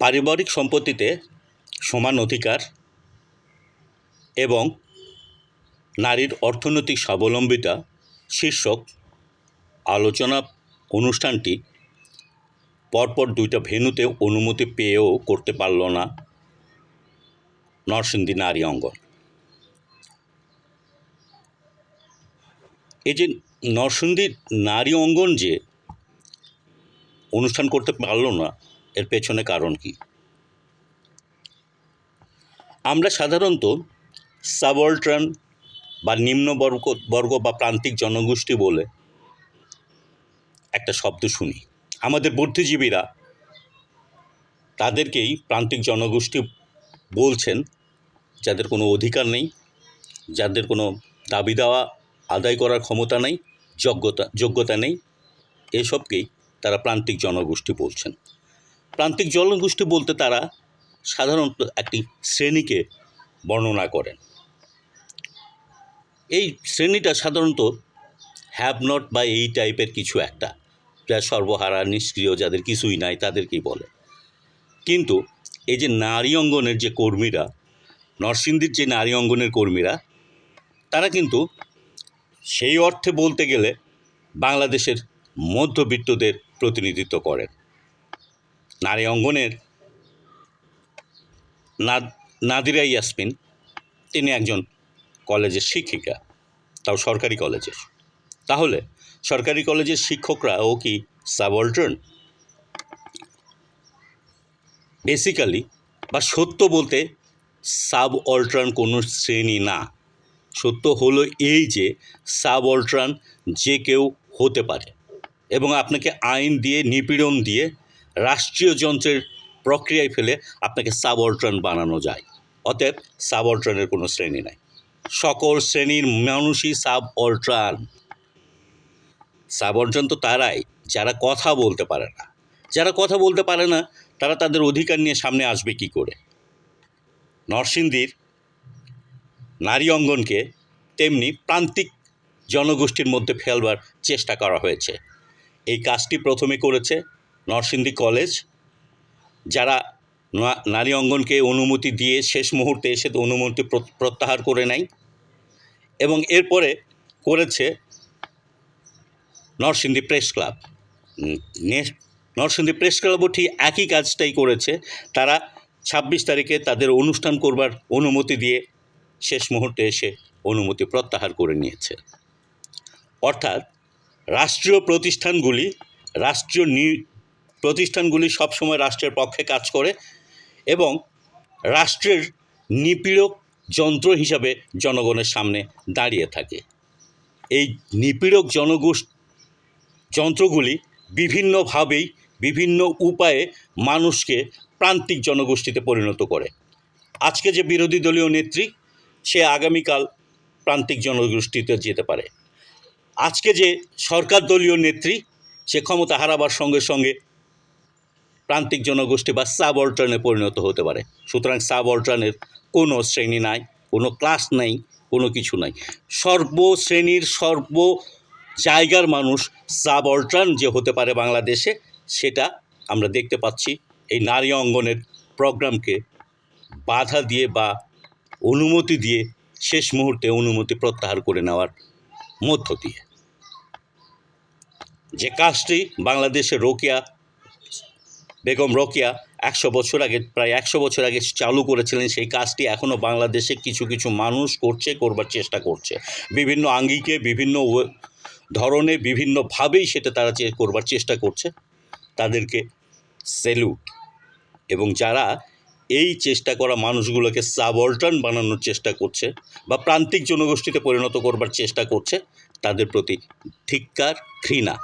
পারিবারিক সম্পত্তিতে সমান অধিকার এবং নারীর অর্থনৈতিক স্বাবলম্বিতা শীর্ষক আলোচনা অনুষ্ঠানটি পরপর 2টা ভেন্যুতে অনুমতি পেয়েও করতে পারল না নরসিংদী নারী অঙ্গন। এই যে নরসিংদীর নারী অঙ্গন যে অনুষ্ঠান করতে পারল না, এর পেছনে কারণ কি? আমরা সাধারণত সাবঅল্টার্ন বা নিম্নবর্গ বা প্রান্তিক জনগোষ্ঠী বলে একটা শব্দ শুনি। আমাদের বুদ্ধিজীবীরা তাদেরকেই প্রান্তিক জনগোষ্ঠী বলছেন, যাদের কোনো অধিকার নেই, যাদের কোনো দাবি দেওয়া আদায় করার ক্ষমতা নেই, যোগ্যতা নেই, এসবকেই তারা প্রান্তিক জনগোষ্ঠী বলছেন। প্রান্তিক জনগোষ্ঠী বলতে তারা সাধারণত একটি শ্রেণীকে বর্ণনা করেন। এই শ্রেণীটা সাধারণত হ্যাভ নট বা এই টাইপের কিছু একটা, যা সর্বহারা, নিষ্ক্রিয়, যাদের কিছুই নাই, তাদেরকেই বলে। কিন্তু এই যে নারী অঙ্গনের যে কর্মীরা, নরসিংদীর যে নারী অঙ্গনের কর্মীরা, তারা কিন্তু সেই অর্থে বলতে গেলে বাংলাদেশের মধ্যবিত্তদের প্রতিনিধিত্ব করেন। নারী অঙ্গনের নাদিরা ইয়াসমিন, তিনি একজন কলেজের শিক্ষিকা, তাও সরকারি কলেজের। তাহলে সরকারি কলেজের শিক্ষকরাও কি সাবঅল্টার্ন? বেসিক্যালি বা সত্য বলতে সাবঅল্টার্ন কোনো শ্রেণী না। সত্য হলো এই যে সাবঅল্টার্ন যে কেউ হতে পারে এবং আপনাকে আইন দিয়ে, নিপীড়ন দিয়ে, রাষ্ট্রীয় যন্ত্রের প্রক্রিয়ায় ফেলে আপনাকে সাবঅল্টার্ন বানানো যায়। অতএব সাবঅল্টার্নের কোনো শ্রেণী নাই। সকল শ্রেণীর মানুষই সাবঅল্টার্ন। সাবঅল্টার্ন তো তারাই যারা কথা বলতে পারে না। যারা কথা বলতে পারে না তারা তাদের অধিকার নিয়ে সামনে আসবে কি করে? নরসিংদীর নারী অঙ্গনকে তেমনি প্রান্তিক জনগোষ্ঠীর মধ্যে ফেলবার চেষ্টা করা হয়েছে। এই কাজটি প্রথমে করেছে নরসিংদী কলেজ, যারা নারী অঙ্গনকে অনুমতি দিয়ে শেষ মুহূর্তে এসে অনুমতি প্রত্যাহার করে নেয়, এবং এরপরে করেছে Narsingdi press club. Narsingdi press ক্লাবও ঠিক একই কাজটাই করেছে। তারা 26 তারিখে তাদের অনুষ্ঠান করবার অনুমতি দিয়ে শেষ মুহূর্তে এসে অনুমতি প্রত্যাহার করে নিয়েছে। অর্থাৎ রাষ্ট্রীয় প্রতিষ্ঠানগুলি সবসময় রাষ্ট্রের পক্ষে কাজ করে এবং রাষ্ট্রের নিপীড়ক যন্ত্র হিসাবে জনগণের সামনে দাঁড়িয়ে থাকে। এই নিপীড়ক যন্ত্রগুলি বিভিন্নভাবেই, বিভিন্ন উপায়ে মানুষকে প্রান্তিক জনগোষ্ঠীতে পরিণত করে। আজকে যে বিরোধী দলীয় নেত্রী, সে আগামীকাল প্রান্তিক জনগোষ্ঠীতে যেতে পারে। আজকে যে সরকার দলীয় নেত্রী, সে ক্ষমতা হারাবার সঙ্গে সঙ্গে প্রান্তিক জনগোষ্ঠী বা সাবঅল্টার্নে পরিণত হতে পারে। সুতরাং সাবঅল্টার্নের কোনো শ্রেণী নাই, কোনো ক্লাস নাই, কোনো কিছু নাই। সর্বশ্রেণীর সর্ব জায়গার মানুষ সাবঅল্টার্ন যে হতে পারে বাংলাদেশে, সেটা আমরা দেখতে পাচ্ছি এই নারী অঙ্গনের প্রোগ্রামকে বাধা দিয়ে বা অনুমতি দিয়ে শেষ মুহূর্তে অনুমতি প্রত্যাহার করে নেওয়ার মধ্য দিয়ে। যে কাজটি বাংলাদেশে বেগম রোকেয়া 100 বছর আগে, প্রায় 100 বছর আগে চালু করেছিলেন, সেই কাজটি এখনও বাংলাদেশে কিছু কিছু মানুষ করবার চেষ্টা করছে। বিভিন্ন আঙ্গিকে, বিভিন্ন ধরনে, বিভিন্নভাবেই সেটা তারা করবার চেষ্টা করছে। তাদেরকে স্যালুট। এবং যারা এই চেষ্টা করা মানুষগুলোকে সাবঅল্টার্ন বানানোর চেষ্টা করছে বা প্রান্তিক জনগোষ্ঠীতে পরিণত করবার চেষ্টা করছে, তাদের প্রতি ধিক্কার, ঘৃণা।